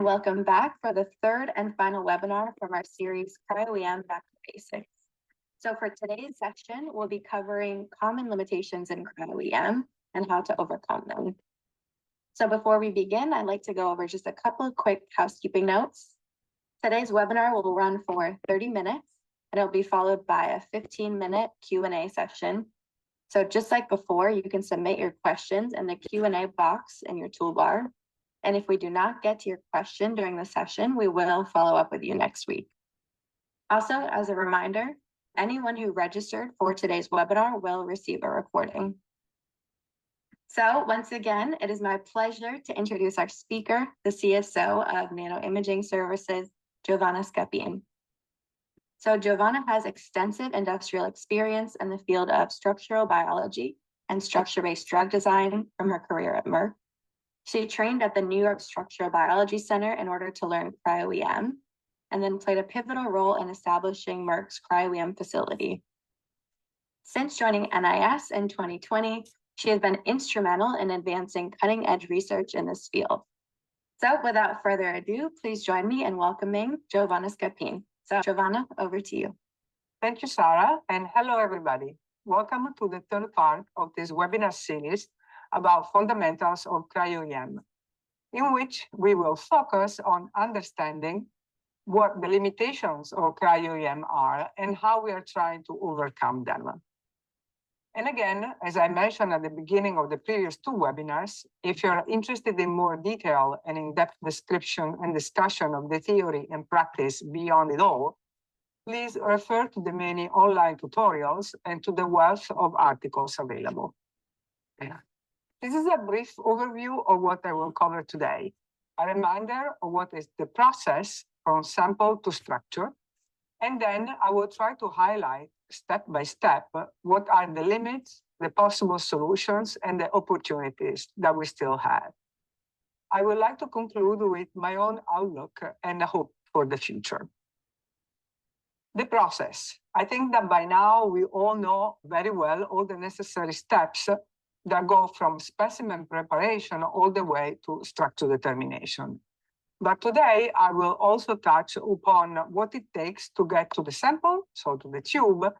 Welcome back for the third and final webinar from our series Cryo-EM Back to Basics. So for today's section, we'll be covering common limitations in Cryo-EM and how to overcome them. So before we begin, I'd like to go over just a couple of quick housekeeping notes. Today's webinar will run for 30 minutes and it'll be followed by a 15-minute Q&A session. So just like before, you can submit your questions in the Q&A box in your toolbar. And if we do not get to your question during the session, we will follow up with you next week. Also, as a reminder, anyone who registered for today's webinar will receive a recording. So once again, it is my pleasure to introduce our speaker, the CSO of Nanoimaging Services, Giovanna Scapin. So Giovanna has extensive industrial experience in the field of structural biology and structure-based drug design from her career at Merck. She trained at the New York Structural Biology Center in order to learn Cryo-EM, and then played a pivotal role in establishing Merck's Cryo-EM facility. Since joining NIS in 2020, she has been instrumental in advancing cutting-edge research in this field. So without further ado, please join me in welcoming Giovanna Scapin. So Giovanna, over to you. Thank you, Sarah, and hello, everybody. Welcome to the third part of this webinar series about fundamentals of Cryo-EM, in which we will focus on understanding what the limitations of Cryo-EM are and how we are trying to overcome them. And again, as I mentioned at the beginning of the previous two webinars, if you're interested in more detail and in-depth description and discussion of the theory and practice beyond it all, please refer to the many online tutorials and to the wealth of articles available. This is a brief overview of what I will cover today, a reminder of what is the process from sample to structure, and then I will try to highlight step by step what are the limits, the possible solutions, and the opportunities that we still have. I would like to conclude with my own outlook and a hope for the future. The process. I think that by now we all know very well all the necessary steps that go from specimen preparation all the way to structure determination. But today, I will also touch upon what it takes to get to the sample, so to the tube,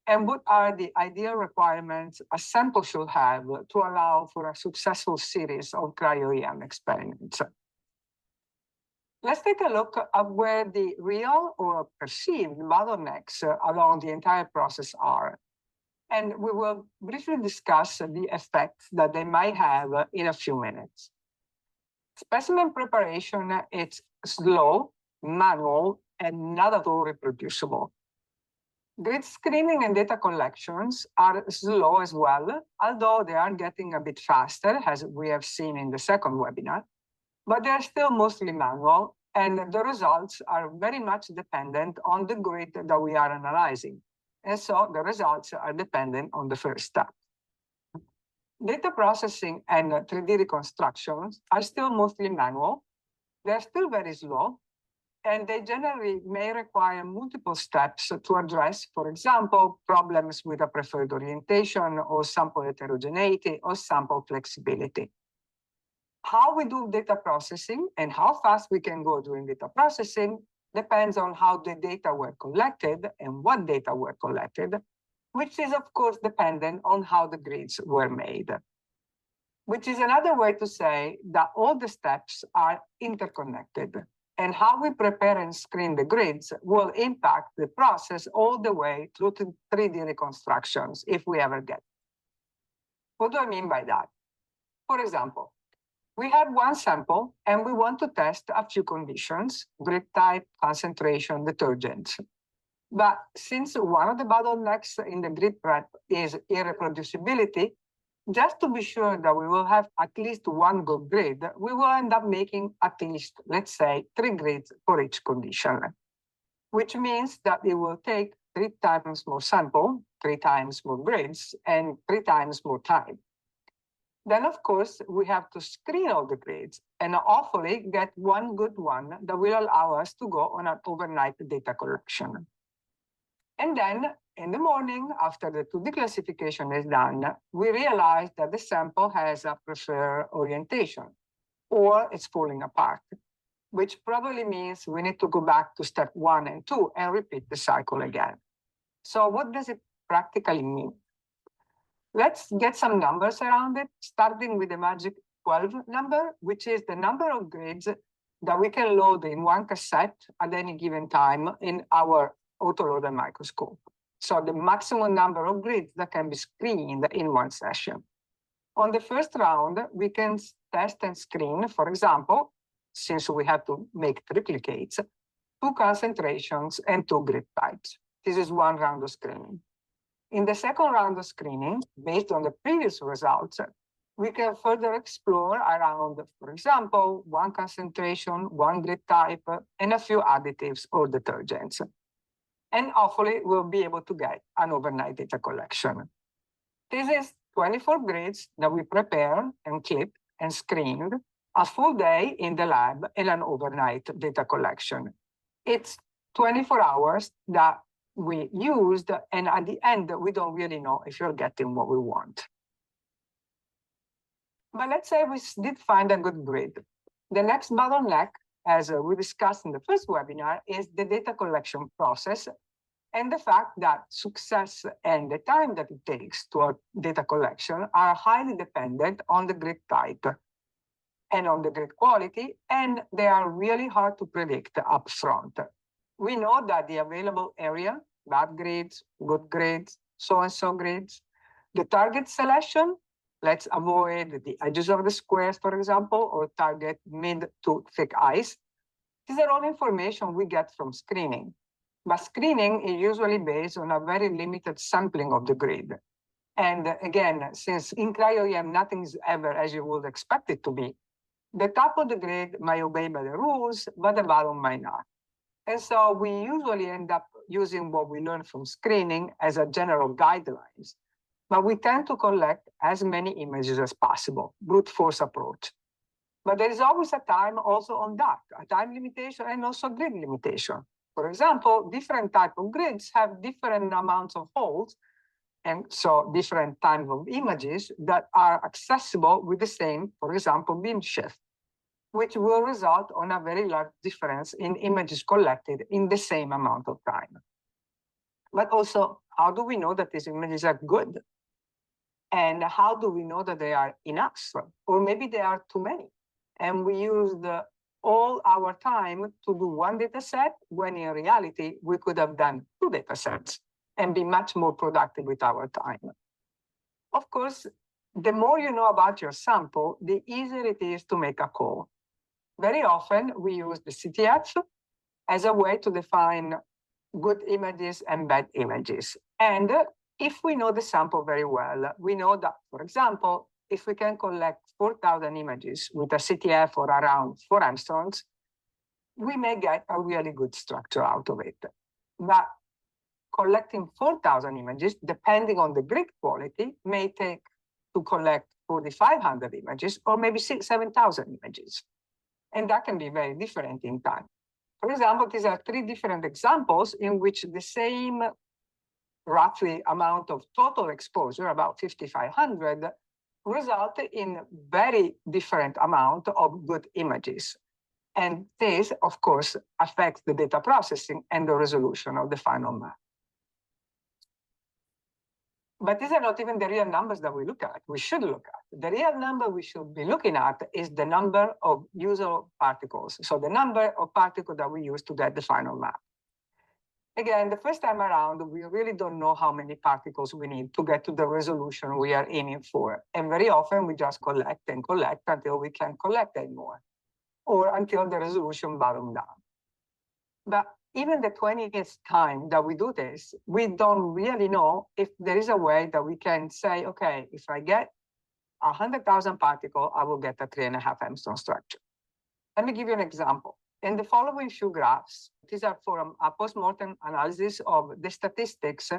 and what are the ideal requirements a sample should have to allow for a successful series of Cryo-EM experiments. Let's take a look at where the real or perceived bottlenecks along the entire process are. And we will briefly discuss the effects that they might have in a few minutes. Specimen preparation is slow, manual, and not at all reproducible. Grid screening and data collections are slow as well, although they are getting a bit faster, as we have seen in the second webinar, but they're still mostly manual, and the results are very much dependent on the grid that we are analyzing. And so the results are dependent on the first step. Data processing and 3D reconstructions are still mostly manual. They're still very slow, and they generally may require multiple steps to address, for example, problems with a preferred orientation or sample heterogeneity or sample flexibility. How we do data processing and how fast we can go during data processing depends on how the data were collected and what data were collected, which is of course dependent on how the grids were made. Which is another way to say that all the steps are interconnected, and how we prepare and screen the grids will impact the process all the way through to 3D reconstructions if we ever get. What do I mean by that? For example, we have one sample and we want to test a few conditions: grid type, concentration, detergents. But since one of the bottlenecks in the grid prep is irreproducibility, just to be sure that we will have at least one good grid, we will end up making at least, let's say, 3 grids for each condition, which means that it will take 3 times more sample, 3 times more grids, and 3 times more time. Then, of course, we have to screen all the grids and hopefully get one good one that will allow us to go on an overnight data collection. And then in the morning, after the 2D classification is done, we realize that the sample has a preferred orientation or it's falling apart. which probably means we need to go back to step 1 and 2 and repeat the cycle again. So what does it practically mean? Let's get some numbers around it, starting with the magic 12 number, which is the number of grids that we can load in one cassette at any given time in our autoloader microscope. So the maximum number of grids that can be screened in one session. On the first round, we can test and screen, for example, since we have to make triplicates, 2 concentrations and 2 grid types. This is one round of screening. In the second round of screening, based on the previous results, we can further explore around, for example, 1 concentration, 1 grid type, and a few additives or detergents. And hopefully we'll be able to get an overnight data collection. This is 24 grids that we prepare and clipped and screened, a full day in the lab and an overnight data collection. It's 24 hours that we used, and at the end, we don't really know if you're getting what we want. But let's say we did find a good grid. The next bottleneck, as we discussed in the first webinar, is the data collection process and the fact that success and the time that it takes to a data collection are highly dependent on the grid type and on the grid quality, and they are really hard to predict upfront. We know that the available area, bad grids, good grids, so-and-so grids, the target selection, let's avoid the edges of the squares, for example, or target mid to thick ice. These are all information we get from screening. But screening is usually based on a very limited sampling of the grid. And again, since in Cryo-EM, nothing is ever as you would expect it to be, the top of the grid might obey by the rules, but the bottom might not. And so we usually end up using what we learn from screening as a general guidelines, but we tend to collect as many images as possible, brute force approach. But there is always a time also on that, a time limitation and also grid limitation. For example, different type of grids have different amounts of holes, and so different types of images that are accessible with the same, for example, beam shift, which will result on a very large difference in images collected in the same amount of time. But also, how do we know that these images are good? And how do we know that they are enough? Or maybe they are too many. And we used all our time to do one data set, when in reality, we could have done 2 data sets and be much more productive with our time. Of course, the more you know about your sample, the easier it is to make a call. Very often, we use the CTF as a way to define good images and bad images. And if we know the sample very well, we know that, for example, if we can collect 4,000 images with a CTF for around 4 angstroms, we may get a really good structure out of it. But collecting 4,000 images, depending on the grid quality, may take to collect 4,500 images or maybe 7,000 images. And that can be very different in time. For example, these are 3 different examples in which the same roughly amount of total exposure, about 5,500, result in very different amount of good images. And this, of course, affects the data processing and the resolution of the final map. But these are not even the real numbers that we look at, we should look at. The real number we should be looking at is the number of usable particles. So the number of particles that we use to get the final map. Again, the first time around, we really don't know how many particles we need to get to the resolution we are aiming for. And very often we just collect and collect until we can't collect anymore, or until the resolution bottoms down. But even the 20th time that we do this, we don't really know if there is a way that we can say, okay, if I get 100,000 particles, I will get a 3.5 angstrom structure. Let me give you an example. In the following few graphs, these are from a post-mortem analysis of the statistics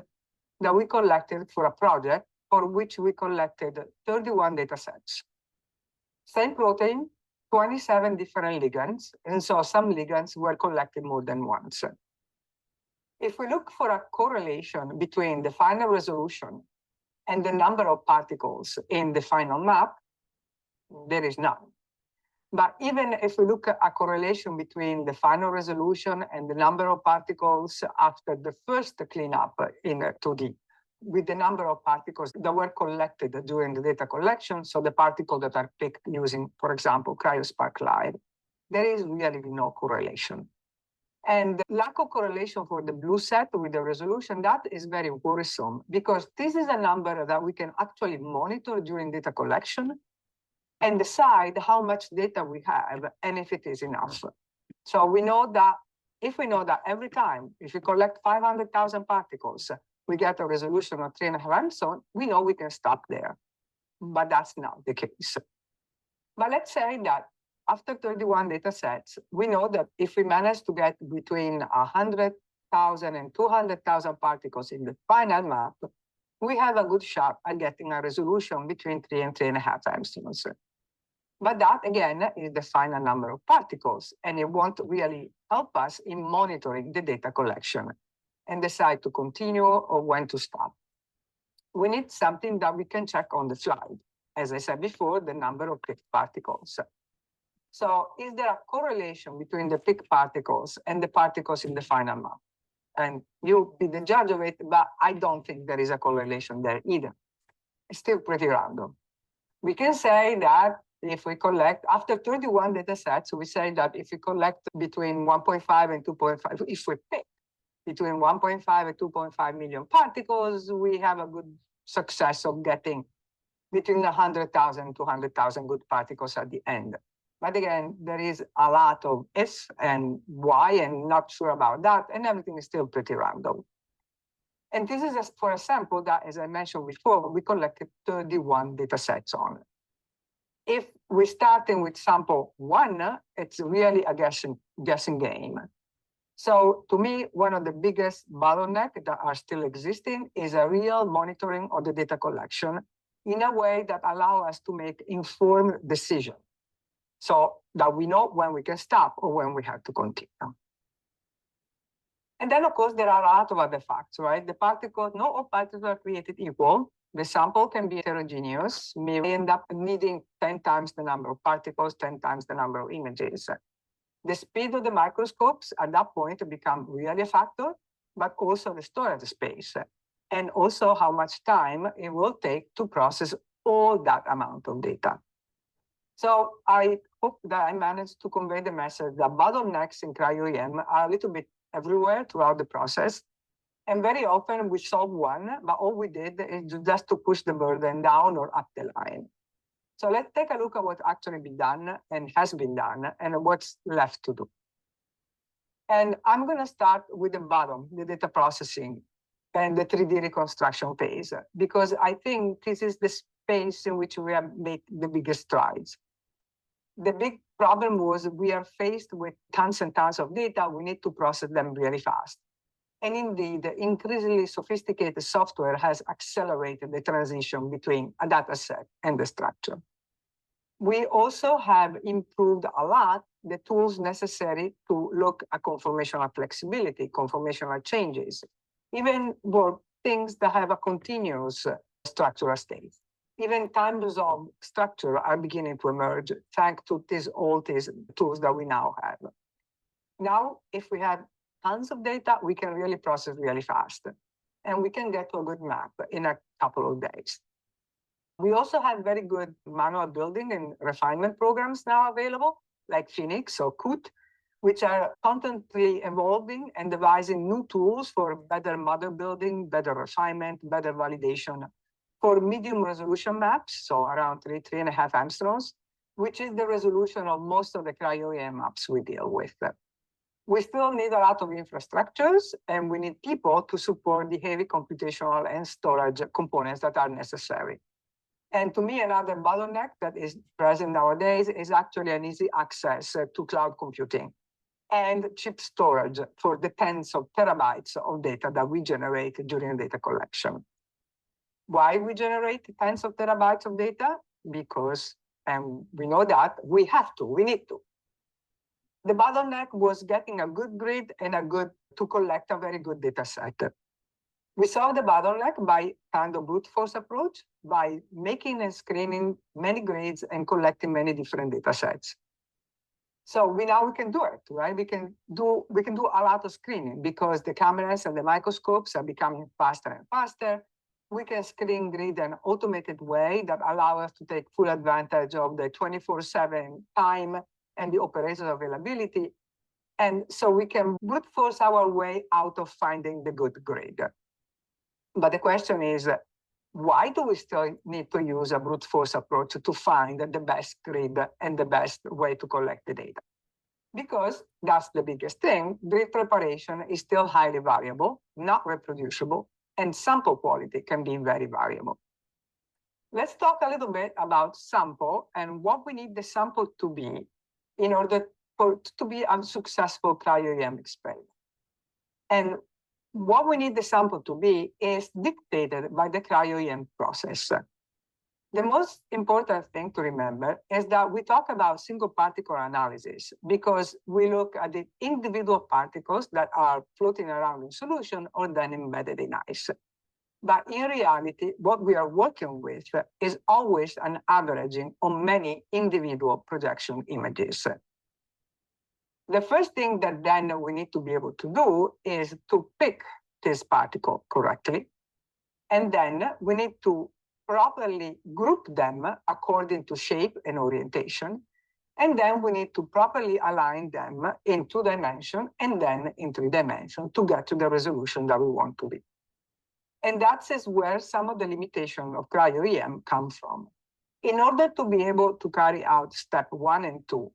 that we collected for a project for which we collected 31 data sets. Same protein, 27 different ligands, and so some ligands were collected more than once. If we look for a correlation between the final resolution and the number of particles in the final map, there is none. But even if we look at a correlation between the final resolution and the number of particles after the first cleanup in 2D, with the number of particles that were collected during the data collection, so the particles that are picked using, for example, CryoSpark Live, there is really no correlation. And the lack of correlation for the blue set with the resolution, that is very worrisome, because this is a number that we can actually monitor during data collection and decide how much data we have and if it is enough. So we know that if we know that every time, if we collect 500,000 particles, we get a resolution of 3.5 angstrom, we know we can stop there. But that's not the case. But let's say that after 31 data sets, we know that if we manage to get between 100,000 and 200,000 particles in the final map, we have a good shot at getting a resolution between 3 and 3.5 angstroms. But that, again, is the final number of particles, and it won't really help us in monitoring the data collection and decide to continue or when to stop. We need something that we can check on the slide. As I said before, the number of picked particles. So is there a correlation between the picked particles and the particles in the final map? And you'll be the judge of it, but I don't think there is a correlation there either. It's still pretty random. We can say that if we collect, after 31 data sets, we say that if we collect between 1.5 and 2.5, if we pick between 1.5 and 2.5 million particles, we have a good success of getting between 100,000 and 200,000 good particles at the end. But again, there is a lot of ifs and why, and not sure about that, and everything is still pretty random. And this is for a sample that, as I mentioned before, we collected 31 data sets on. If we're starting with sample 1, it's really a guessing game. So to me, one of the biggest bottlenecks that are still existing is a real monitoring of the data collection in a way that allows us to make informed decisions, so that we know when we can stop or when we have to continue. And then, of course, there are a lot of other facts, right? The particles, not all particles are created equal. The sample can be heterogeneous, may end up needing 10 times the number of particles, 10 times the number of images. The speed of the microscopes at that point become really a factor, but also the storage space, and also how much time it will take to process all that amount of data. So I hope that I managed to convey the message that bottlenecks in Cryo-EM are a little bit everywhere throughout the process. And very often we solve one, but all we did is just to push the burden down or up the line. So let's take a look at what's actually been done and has been done and what's left to do. And I'm going to start with the bottom, the data processing and the 3D reconstruction phase, because I think this is the space in which we have made the biggest strides. The big problem was we are faced with tons and tons of data. We need to process them really fast. And indeed, the increasingly sophisticated software has accelerated the transition between a data set and the structure. We also have improved a lot the tools necessary to look at conformational flexibility, conformational changes, even for things that have a continuous structural state. Even time-resolved structure are beginning to emerge thanks to all these tools that we now have. Now, if we have tons of data, we can really process really fast, and we can get to a good map in a couple of days. We also have very good manual building and refinement programs now available, like Phoenix or Qt, which are constantly evolving and devising new tools for better model building, better refinement, better validation for medium resolution maps, so around 3.5 angstroms, which is the resolution of most of the Cryo-EM maps we deal with. We still need a lot of infrastructures, and we need people to support the heavy computational and storage components that are necessary. And to me, another bottleneck that is present nowadays is actually an easy access to cloud computing and cheap storage for the tens of terabytes of data that we generate during data collection. Why we generate tens of terabytes of data? Because, and we know that, we have to, we need to. The bottleneck was getting a good grid and to collect a very good data set. We solved the bottleneck by kind of brute force approach, by making and screening many grids and collecting many different data sets. So now we can do it, right? We can do a lot of screening because the cameras and the microscopes are becoming faster and faster. We can screen grid in an automated way that allow us to take full advantage of the 24/7 time and the operator availability. And so we can brute force our way out of finding the good grid. But the question is, why do we still need to use a brute force approach to find the best grid and the best way to collect the data? Because that's the biggest thing. Grid preparation is still highly variable, not reproducible, and sample quality can be very variable. Let's talk a little bit about sample and what we need the sample to be in order to be a successful cryo-EM experiment. And what we need the sample to be is dictated by the cryo-EM process. The most important thing to remember is that we talk about single particle analysis because we look at the individual particles that are floating around in solution or then embedded in ice. But in reality, what we are working with is always an averaging on many individual projection images. The first thing that then we need to be able to do is to pick this particle correctly. And then we need to properly group them according to shape and orientation. And then we need to properly align them in 2 dimensions and then in 3 dimensions to get to the resolution that we want to be. And that is where some of the limitation of cryo-EM come from. In order to be able to carry out step 1 and 2,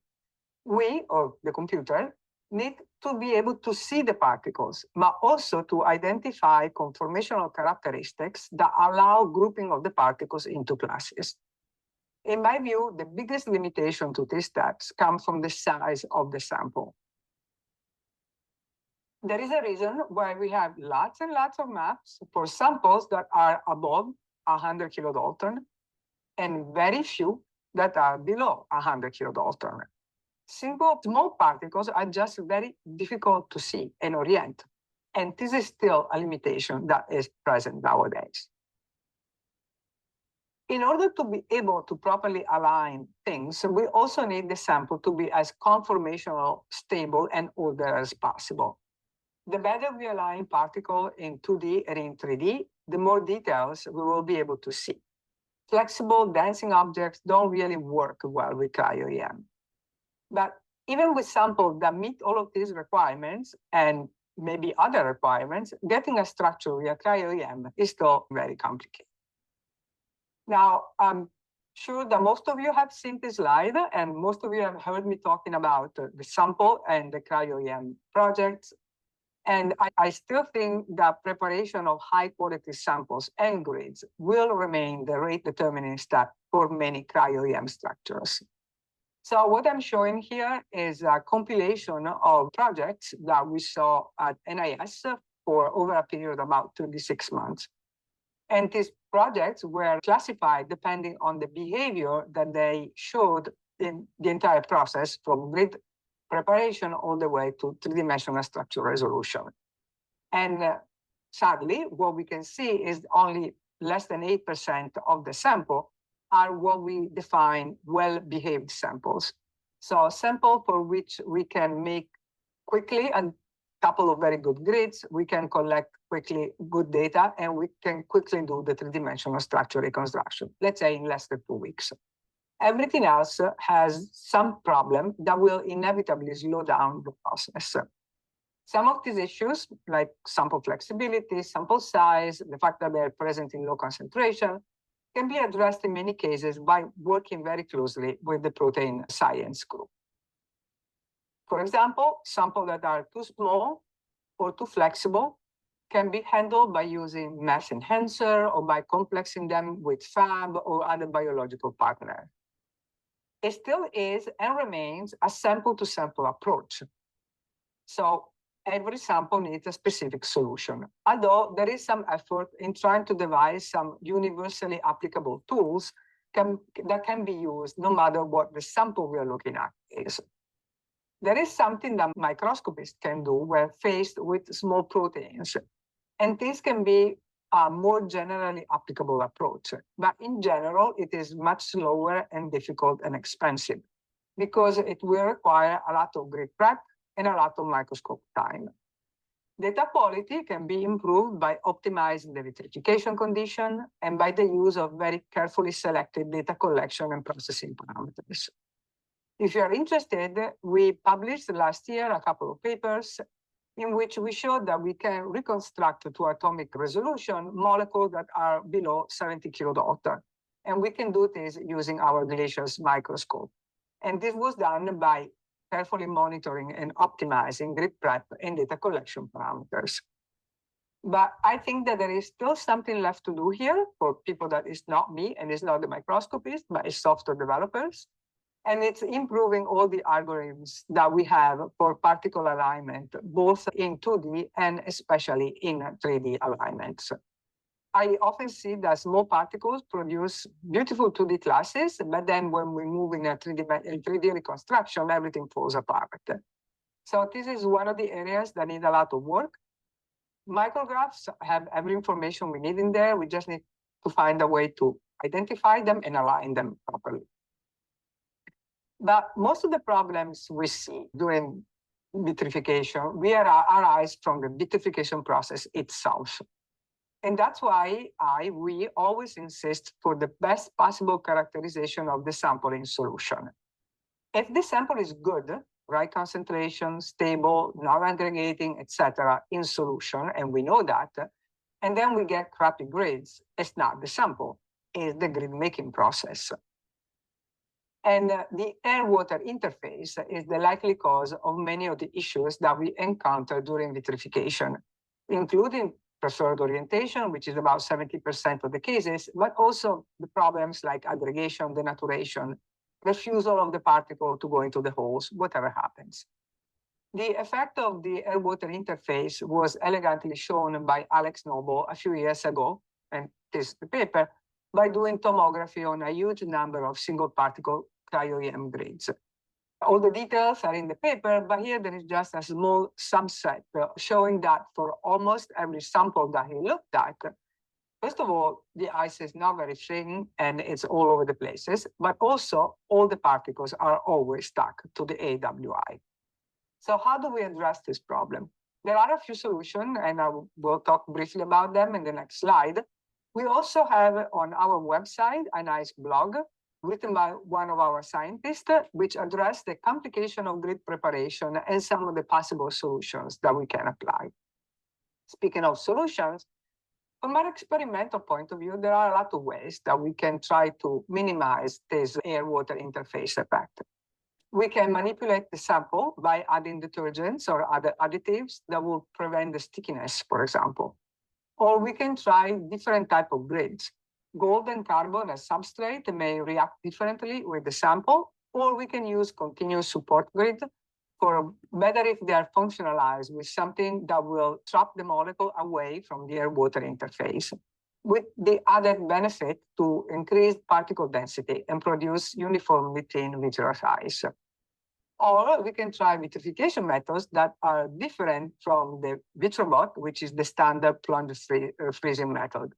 we, or the computer, need to be able to see the particles, but also to identify conformational characteristics that allow grouping of the particles into classes. In my view, the biggest limitation to these steps comes from the size of the sample. There is a reason why we have lots and lots of maps for samples that are above 100 kilodalton and very few that are below 100 kilodalton. Simple small particles are just very difficult to see and orient. And this is still a limitation that is present nowadays. In order to be able to properly align things, we also need the sample to be as conformational, stable, and ordered as possible. The better we align particle in 2D and in 3D, the more details we will be able to see. Flexible dancing objects don't really work well with cryo-EM. But even with samples that meet all of these requirements and maybe other requirements, getting a structure via cryo-EM is still very complicated. Now, I'm sure that most of you have seen this slide and most of you have heard me talking about the sample and the cryo-EM projects. And I still think that preparation of high quality samples and grids will remain the rate determining step for many cryo-EM structures. So what I'm showing here is a compilation of projects that we saw at NIS for over a period of about 36 months. And these projects were classified depending on the behavior that they showed in the entire process from grid preparation all the way to 3-dimensional structure resolution. And sadly, what we can see is only less than 8% of the sample are what we define well-behaved samples. So a sample for which we can make quickly a couple of very good grids, we can collect quickly good data, and we can quickly do the 3-dimensional structure reconstruction, let's say in less than 2 weeks. Everything else has some problem that will inevitably slow down the process. Some of these issues, like sample flexibility, sample size, the fact that they're present in low concentration, can be addressed in many cases by working very closely with the protein science group. For example, samples that are too small or too flexible can be handled by using mass enhancer or by complexing them with Fab or other biological partner. It still is and remains a sample-to-sample approach. So every sample needs a specific solution, although there is some effort in trying to devise some universally applicable tools that can be used no matter what the sample we are looking at is. There is something that microscopists can do when faced with small proteins, and this can be a more generally applicable approach. But in general, it is much slower and difficult and expensive. because it will require a lot of grid prep and a lot of microscope time. Data quality can be improved by optimizing the vitrification condition and by the use of very carefully selected data collection and processing parameters. If you are interested, we published last year a couple of papers in which we showed that we can reconstruct to atomic resolution molecules that are below 70 kilodalton. And we can do this using our glaciers microscope. And this was done by carefully monitoring and optimizing grid prep and data collection parameters. But I think that there is still something left to do here for people that is not me and is not the microscopist, but is software developers. And it's improving all the algorithms that we have for particle alignment, both in 2D and especially in 3D alignments. I often see that small particles produce beautiful 2D classes, but then when we move in a 3D reconstruction, everything falls apart. So this is one of the areas that need a lot of work. Micrographs have every information we need in there. We just need to find a way to identify them and align them properly. But most of the problems we see during vitrification arise from the vitrification process itself. And that's why we always insist for the best possible characterization of the sample in solution. If the sample is good, right concentration, stable, non-aggregating, etc., in solution, and we know that, and then we get crappy grids, it's not the sample, it's the grid making process. And the air-water interface is the likely cause of many of the issues that we encounter during vitrification, including preferred orientation, which is about 70% of the cases, but also the problems like aggregation, denaturation, refusal of the particle to go into the holes, whatever happens. The effect of the air-water interface was elegantly shown by Alex Noble a few years ago, and this is the paper, by doing tomography on a huge number of single particle cryo-EM grids. All the details are in the paper, but here there is just a small subset showing that for almost every sample that he looked at, first of all, the ice is not very thin and it's all over the places, but also all the particles are always stuck to the AWI. So how do we address this problem? There are a few solutions, and I will talk briefly about them in the next slide. We also have on our website a nice blog written by one of our scientists, which address the complication of grid preparation and some of the possible solutions that we can apply. Speaking of solutions, from our experimental point of view, there are a lot of ways that we can try to minimize this air-water interface effect. We can manipulate the sample by adding detergents or other additives that will prevent the stickiness, for example. Or we can try different types of grids. Gold and carbon as substrate may react differently with the sample, or we can use continuous support grid for better if they are functionalized with something that will trap the molecule away from the air-water interface, with the added benefit to increase particle density and produce uniformly thin vitreous ice. Or we can try vitrification methods that are different from the Vitrobot, which is the standard plunge freezing method.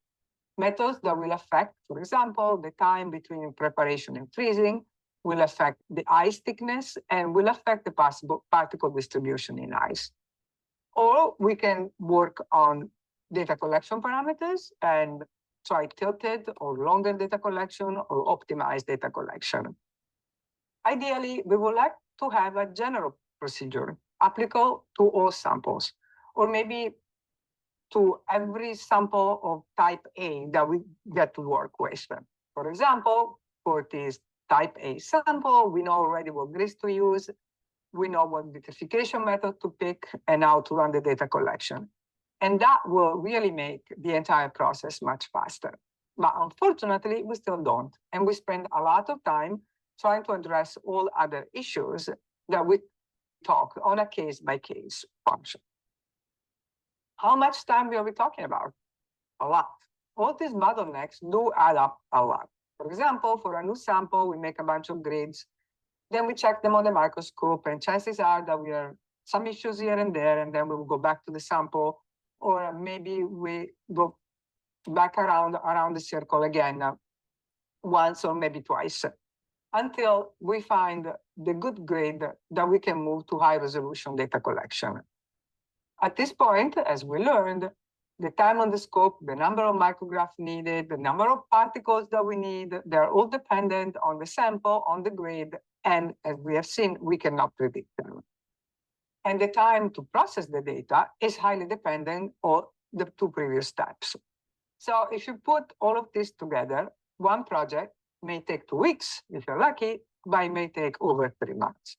Methods that will affect, for example, the time between preparation and freezing, will affect the ice thickness, and will affect the possible particle distribution in ice. Or we can work on data collection parameters and try tilted or longer data collection or optimized data collection. Ideally, we would like to have a general procedure applicable to all samples, or maybe to every sample of type A that we get to work with. For example, for this type A sample, we know already what grids to use, we know what vitrification method to pick, and how to run the data collection. And that will really make the entire process much faster. But unfortunately, we still don't. And we spend a lot of time trying to address all other issues that we talk on a case-by-case function. How much time are we talking about? A lot. All these bottlenecks do add up a lot. For example, for a new sample, we make a bunch of grids, then we check them on the microscope, and chances are that we have some issues here and there, and then we will go back to the sample, or maybe we go back around the circle again once or maybe twice. until we find the good grade that we can move to high resolution data collection. At this point, as we learned, the time on the scope, the number of micrographs needed, the number of particles that we need, they're all dependent on the sample, on the grade, and as we have seen, we cannot predict them. And the time to process the data is highly dependent on the two previous steps. So if you put all of this together, one project may take 2 weeks, if you're lucky, but it may take over 3 months.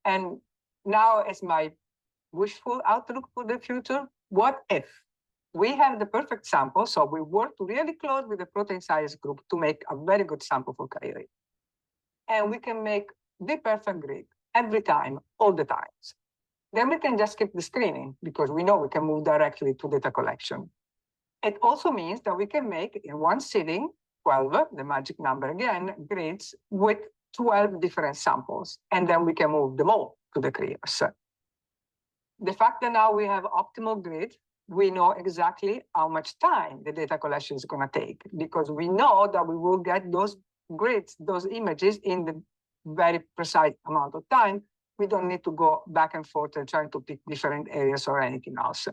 And now, as my wishful outlook for the future, what if we have the perfect sample? So we work really close with the protein science group to make a very good sample for Cryo-EM. And we can make the perfect grade every time, all the times. Then we can just skip the screening because we know we can move directly to data collection. It also means that we can make in one sitting 12, the magic number again, grids with 12 different samples, and then we can move them all to the Cryos. The fact that now we have optimal grid, we know exactly how much time the data collection is going to take, because we know that we will get those grids, those images in the very precise amount of time. We don't need to go back and forth and trying to pick different areas or anything else,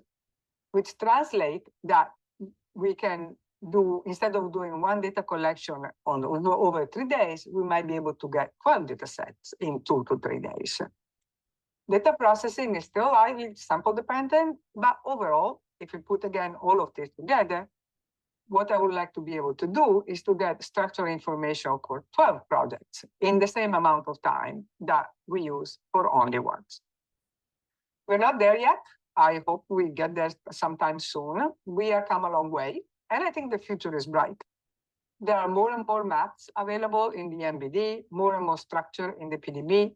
which translates that we can do, instead of doing one data collection on over 3 days, we might be able to get 12 data sets in 2 to 3 days. Data processing is still highly sample dependent, but overall, if we put again all of this together, what I would like to be able to do is to get structural information for 12 projects in the same amount of time that we use for only ones. We're not there yet. I hope we get there sometime soon. We have come a long way, and I think the future is bright. There are more and more maps available in the MBD, more and more structure in the PDB,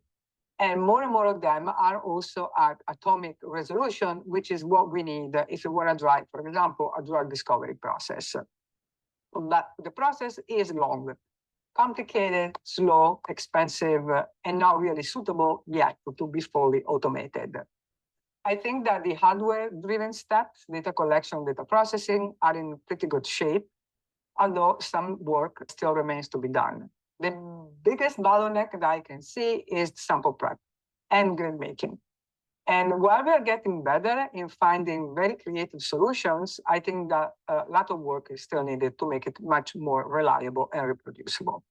and more of them are also at atomic resolution, which is what we need if you want to drive, for example, a drug discovery process. But the process is long, complicated, slow, expensive, and not really suitable yet to be fully automated. I think that the hardware-driven steps, data collection, data processing, are in pretty good shape, although some work still remains to be done. The biggest bottleneck that I can see is sample prep and grid making. And while we are getting better in finding very creative solutions, I think that a lot of work is still needed to make it much more reliable and reproducible.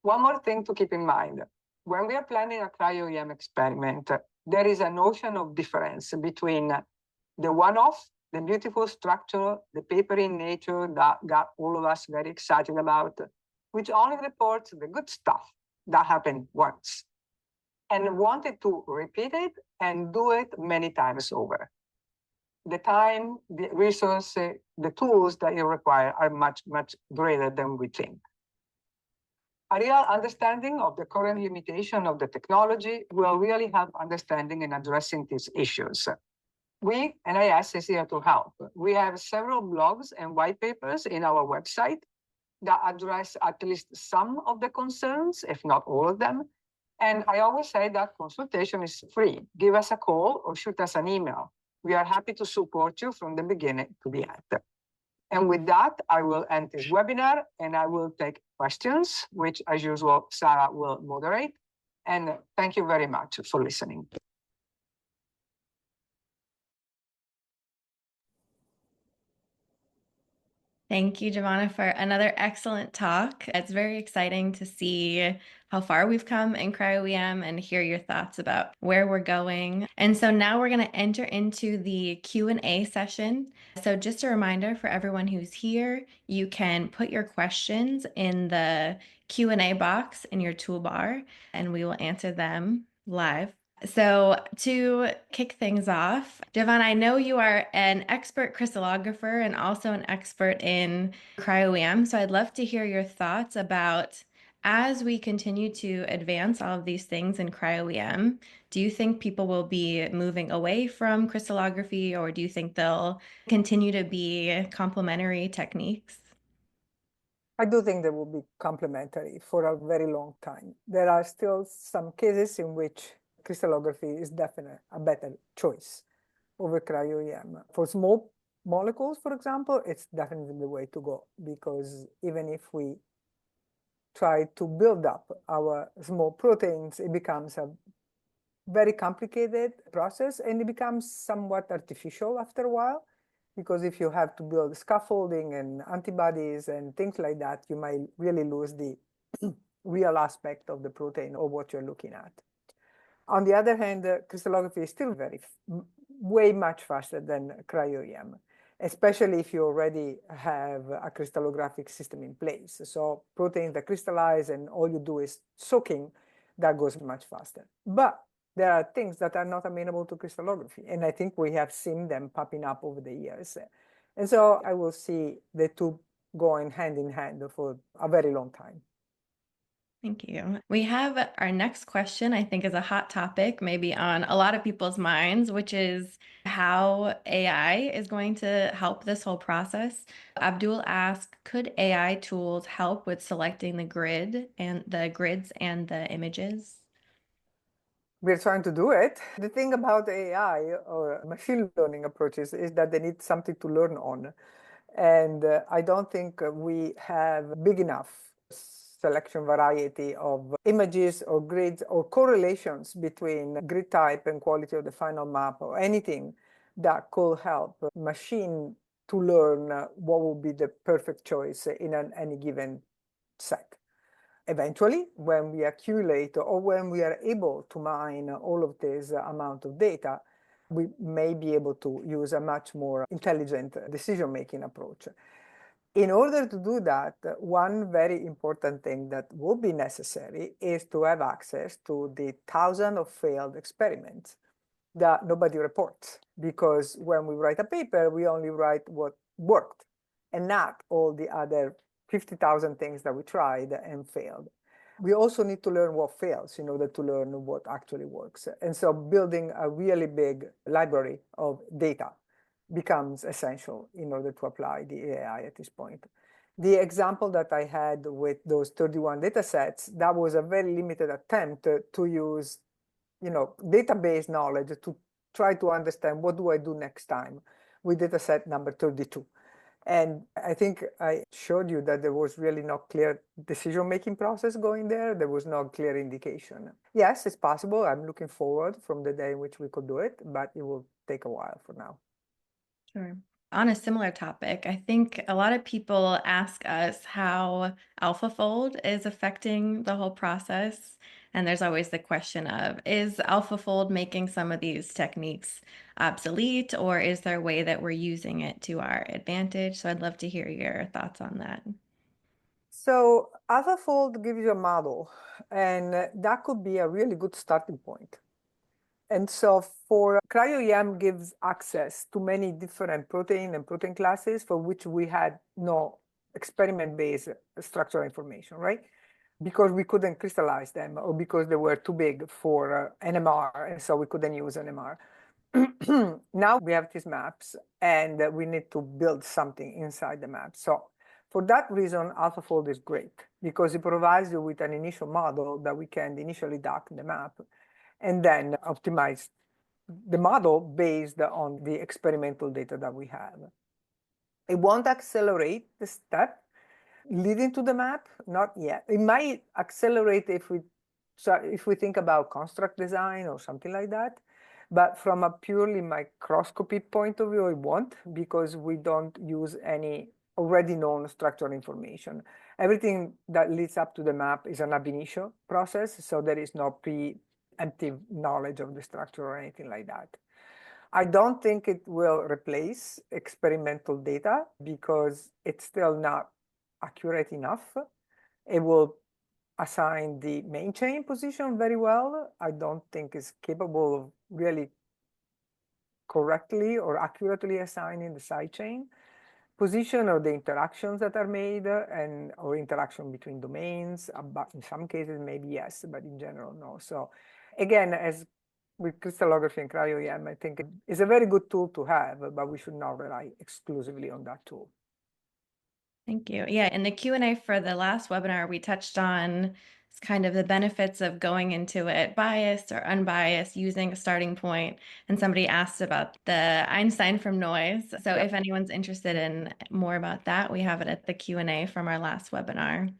One more thing to keep in mind. When we are planning a Cryo-EM experiment, there is a notion of difference between the one-off, the beautiful structure, the paper in Nature that got all of us very excited about, which only reports the good stuff that happened once, and wanted to repeat it and do it many times over. The time, the resources, the tools that you require are much greater than we think. A real understanding of the current limitation of the technology will really help understanding and addressing these issues. We, NIS, is here to help. We have several blogs and white papers in our website that address at least some of the concerns, if not all of them. And I always say that consultation is free. Give us a call or shoot us an email. We are happy to support you from the beginning to the end. And with that, I will end this webinar and I will take questions, which as usual, Sarah will moderate. And thank you very much for listening. Thank you, Giovanna, for another excellent talk. It's very exciting to see how far we've come in Cryo-EM and hear your thoughts about where we're going. And so now we're going to enter into the Q&A session. So just a reminder for everyone who's here, you can put your questions in the Q&A box in your toolbar, and we will answer them live. So to kick things off, Giovanna, I know you are an expert crystallographer and also an expert in Cryo-EM. So I'd love to hear your thoughts about, as we continue to advance all of these things in Cryo-EM, do you think people will be moving away from crystallography, or do you think they'll continue to be complementary techniques? I do think they will be complementary for a very long time. There are still some cases in which crystallography is definitely a better choice over Cryo-EM. For small molecules, for example, it's definitely the way to go, because even if we try to build up our small proteins, it becomes a very complicated process, and it becomes somewhat artificial after a while, because if you have to build scaffolding and antibodies and things like that, you might really lose the real aspect of the protein or what you're looking at. On the other hand, crystallography is still way much faster than cryo-EM, especially if you already have a crystallographic system in place. So proteins that crystallize and all you do is soaking, that goes much faster. But there are things that are not amenable to crystallography, and I think we have seen them popping up over the years. And so I will see the two going hand in hand for a very long time. Thank you. We have our next question, I think is a hot topic, maybe on a lot of people's minds, which is how AI is going to help this whole process. Abdul asked, could AI tools help with selecting the grids and the images? We're trying to do it. The thing about AI or machine learning approaches is that they need something to learn on. And I don't think we have big enough selection variety of images or grids or correlations between grid type and quality of the final map or anything that could help machine to learn what would be the perfect choice in any given set. Eventually, when we accumulate or when we are able to mine all of this amount of data, we may be able to use a much more intelligent decision-making approach. In order to do that, one very important thing that will be necessary is to have access to the thousands of failed experiments that nobody reports. Because when we write a paper, we only write what worked and not all the other 50,000 things that we tried and failed. We also need to learn what fails in order to learn what actually works. And so building a really big library of data becomes essential in order to apply the AI at this point. The example that I had with those 31 data sets, that was a very limited attempt to use, database knowledge to try to understand what do I do next time with data set number 32. And I think I showed you that there was really no clear decision-making process going there. There was no clear indication. Yes, it's possible. I'm looking forward from the day in which we could do it, but it will take a while for now. Sure. On a similar topic, I think a lot of people ask us how AlphaFold is affecting the whole process. And there's always the question of, is AlphaFold making some of these techniques obsolete, or is there a way that we're using it to our advantage? So I'd love to hear your thoughts on that. So AlphaFold gives you a model, and that could be a really good starting point. And so for Cryo-EM gives access to many different protein and protein classes for which we had no experiment-based structural information, right? Because we couldn't crystallize them or because they were too big for NMR, and so we couldn't use NMR. Now we have these maps, and we need to build something inside the map. So for that reason, AlphaFold is great because it provides you with an initial model that we can initially dock the map and then optimize the model based on the experimental data that we have. It won't accelerate the step leading to the map, not yet. It might accelerate if we think about construct design or something like that. But from a purely microscopy point of view, it won't, because we don't use any already known structural information. Everything that leads up to the map is an ab initio process, so there is no preemptive knowledge of the structure or anything like that. I don't think it will replace experimental data because it's still not accurate enough. It will assign the main chain position very well. I don't think it's capable of really correctly or accurately assigning the side chain position or the interactions that are made or interaction between domains. But in some cases, maybe yes, but in general, no. So again, as with crystallography and cryo-EM, I think it's a very good tool to have, but we should not rely exclusively on that tool. Thank you. Yeah, in the Q&A for the last webinar, we touched on kind of the benefits of going into it biased or unbiased, using a starting point. And somebody asked about the Einstein from noise. So if anyone's interested in more about that, we have it at the Q&A from our last webinar.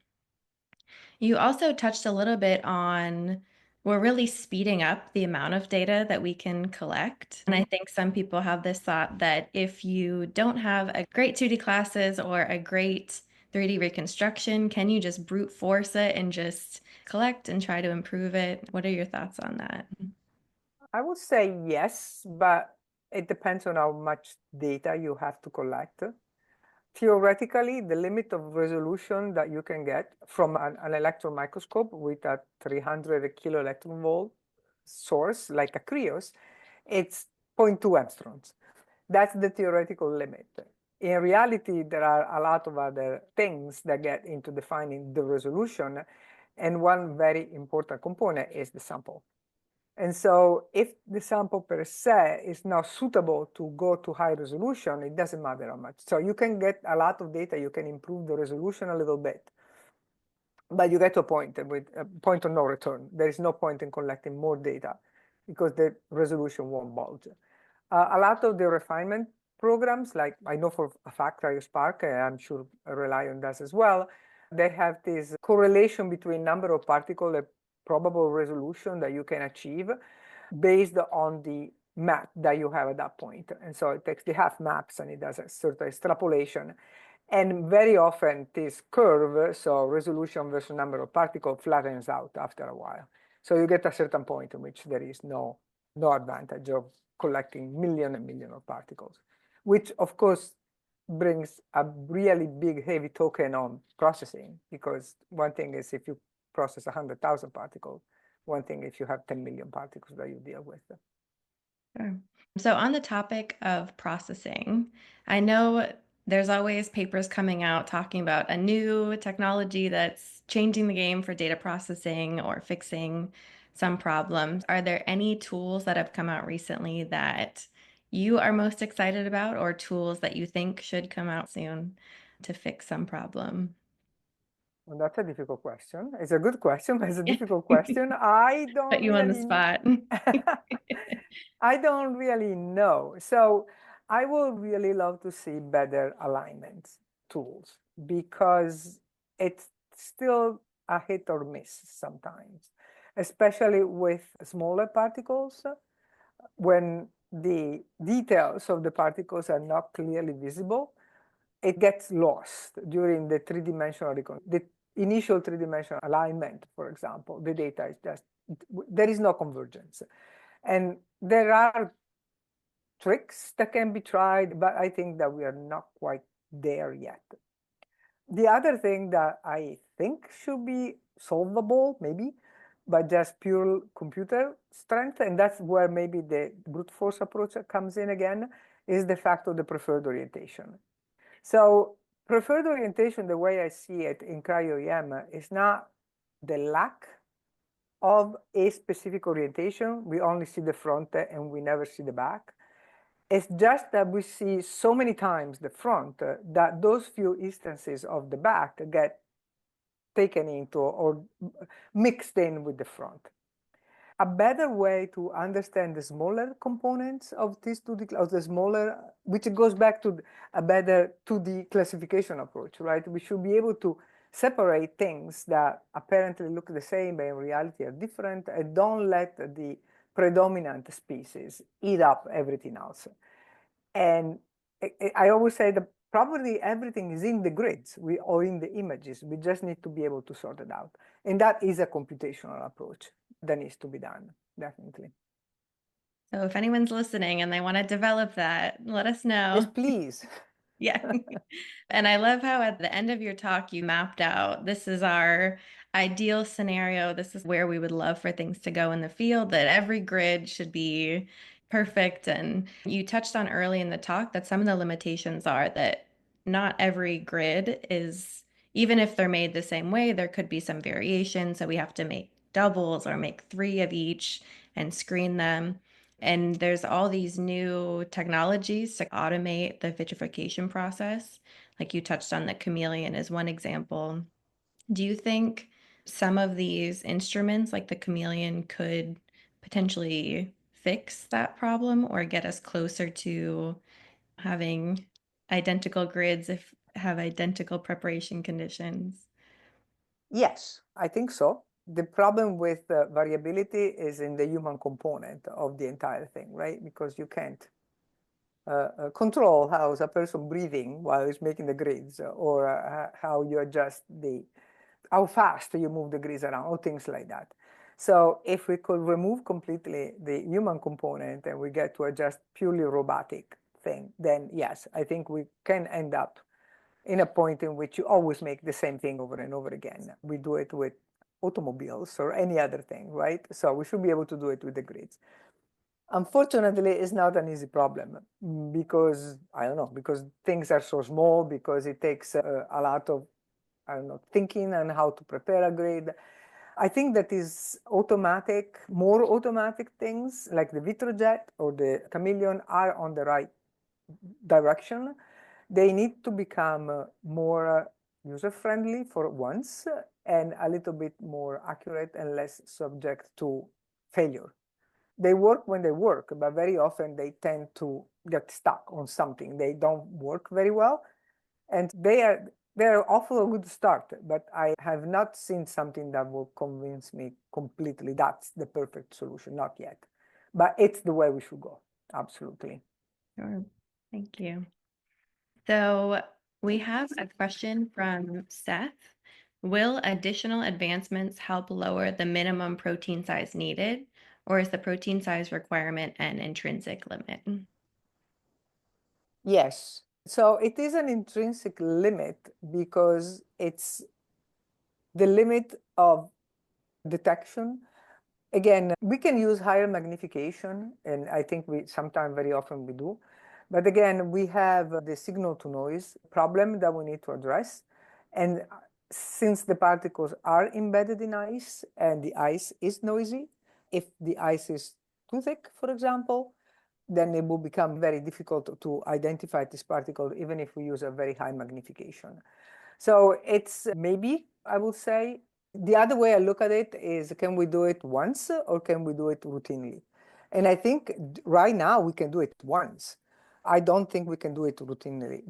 You also touched a little bit on we're really speeding up the amount of data that we can collect. And I think some people have this thought that if you don't have a great 2D classes or a great 3D reconstruction, can you just brute force it and just collect and try to improve it? What are your thoughts on that? I would say yes, but it depends on how much data you have to collect. Theoretically, the limit of resolution that you can get from an electron microscope with a 300 kilo electron volt source, like a Krios, it's 0.2 angstroms. That's the theoretical limit. In reality, there are a lot of other things that get into defining the resolution. And one very important component is the sample. And so if the sample per se is not suitable to go to high resolution, it doesn't matter how much. So you can get a lot of data, you can improve the resolution a little bit, but you get to a point with a point of no return. There is no point in collecting more data because the resolution won't bulge. A lot of the refinement programs, like I know for a fact CryoSpark, I'm sure Relion does as well, they have this correlation between number of particles and probable resolution that you can achieve based on the map that you have at that point. And so it takes the half maps and it does a sort of extrapolation. And very often this curve, so resolution versus number of particles, flattens out after a while. So you get a certain point in which there is no advantage of collecting million and million of particles, which of course brings a really big heavy token on processing, because one thing is if you process 100,000 particles, one thing if you have 10 million particles that you deal with. Sure. So on the topic of processing, I know there's always papers coming out talking about a new technology that's changing the game for data processing or fixing some problems. Are there any tools that have come out recently that you are most excited about, or tools that you think should come out soon to fix some problem? Well, that's a difficult question. It's a good question, but it's a difficult question. I Put don't you on the really spot. I don't really know. So I would really love to see better alignment tools, because it's still a hit or miss sometimes, especially with smaller particles. When the details of the particles are not clearly visible, it gets lost during the three-dimensional the initial three-dimensional alignment, for example. The data is just, there is no convergence. And there are tricks that can be tried, but I think that we are not quite there yet. The other thing that I think should be solvable, maybe, but just pure computer strength, and that's where maybe the brute force approach comes in again, is the fact of the preferred orientation. So preferred orientation, the way I see it in Cryo-EM, is not the lack of a specific orientation. We only see the front and we never see the back. It's just that we see so many times the front that those few instances of the back get taken into or mixed in with the front. A better way to understand the smaller components of this 2D, of the smaller, which goes back to a better 2D classification approach, right? We should be able to separate things that apparently look the same, but in reality are different, and don't let the predominant species eat up everything else. And I always say that probably everything is in the grids or in the images. We just need to be able to sort it out. And that is a computational approach that needs to be done, definitely. So if anyone's listening and they want to develop that, let us know. Yes, please. Yeah. And I love how at the end of your talk, you mapped out, this is our ideal scenario. This is where we would love for things to go in the field, that every grid should be perfect. And you touched on early in the talk that some of the limitations are that not every grid is, even if they're made the same way, there could be some variation. So we have to make doubles or make 3 of each and screen them. And there's all these new technologies to automate the vitrification process. Like you touched on, the chameleon is one example. Do you think some of these instruments, like the chameleon, could potentially fix that problem or get us closer to having identical grids if have identical preparation conditions? Yes, I think so. The problem with variability is in the human component of the entire thing, right? Because you can't control how is a person breathing while he's making the grids, or how you adjust how fast you move the grids around, or things like that. So if we could remove completely the human component and we get to a just purely robotic thing, then yes, I think we can end up in a point in which you always make the same thing over and over again. We do it with automobiles or any other thing, right? So we should be able to do it with the grids. Unfortunately, it's not an easy problem because, I don't know, because things are so small, because it takes a lot of, I don't know, thinking on how to prepare a grid. I think that is automatic, more automatic things like the Vitrojet or the Chameleon are on the right direction. They need to become more user-friendly for once, and a little bit more accurate and less subject to failure. They work when they work, but very often they tend to get stuck on something. They don't work very well, and they're awful a good start, but I have not seen something that will convince me completely that's the perfect solution, not yet. But it's the way we should go, absolutely. Sure. Thank you. So we have a question from Seth. Will additional advancements help lower the minimum protein size needed, or is the protein size requirement an intrinsic limit? Yes. So it is an intrinsic limit because it's the limit of detection. Again, we can use higher magnification, and I think we sometimes, very often we do. But again, we have the signal to noise problem that we need to address. And since the particles are embedded in ice and the ice is noisy, if the ice is too thick, for example, then it will become very difficult to identify this particle, even if we use a very high magnification. So it's maybe, I would say, the other way I look at it is, can we do it once or can we do it routinely? And I think right now we can do it once. I don't think we can do it routinely.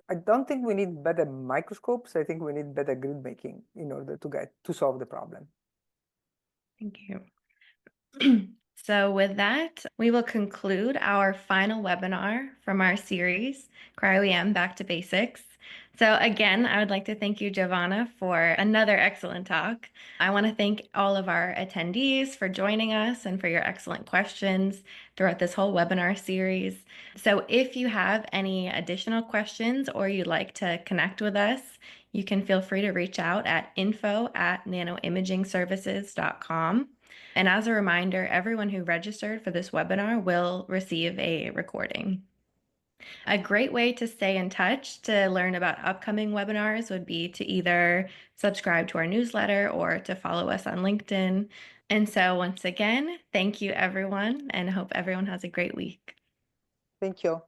I don't think we need better microscopes. I think we need better grid making in order to solve the problem. Thank you. So with that, we will conclude our final webinar from our series, Cryo-EM Back to Basics. So again, I would like to thank you, Giovanna, for another excellent talk. I want to thank all of our attendees for joining us and for your excellent questions throughout this whole webinar series. So if you have any additional questions or you'd like to connect with us, you can feel free to reach out at info@nanoimagingservices.com. And as a reminder, everyone who registered for this webinar will receive a recording. A great way to stay in touch to learn about upcoming webinars would be to either subscribe to our newsletter or to follow us on LinkedIn. And so once again, thank you everyone, and hope everyone has a great week. Thank you.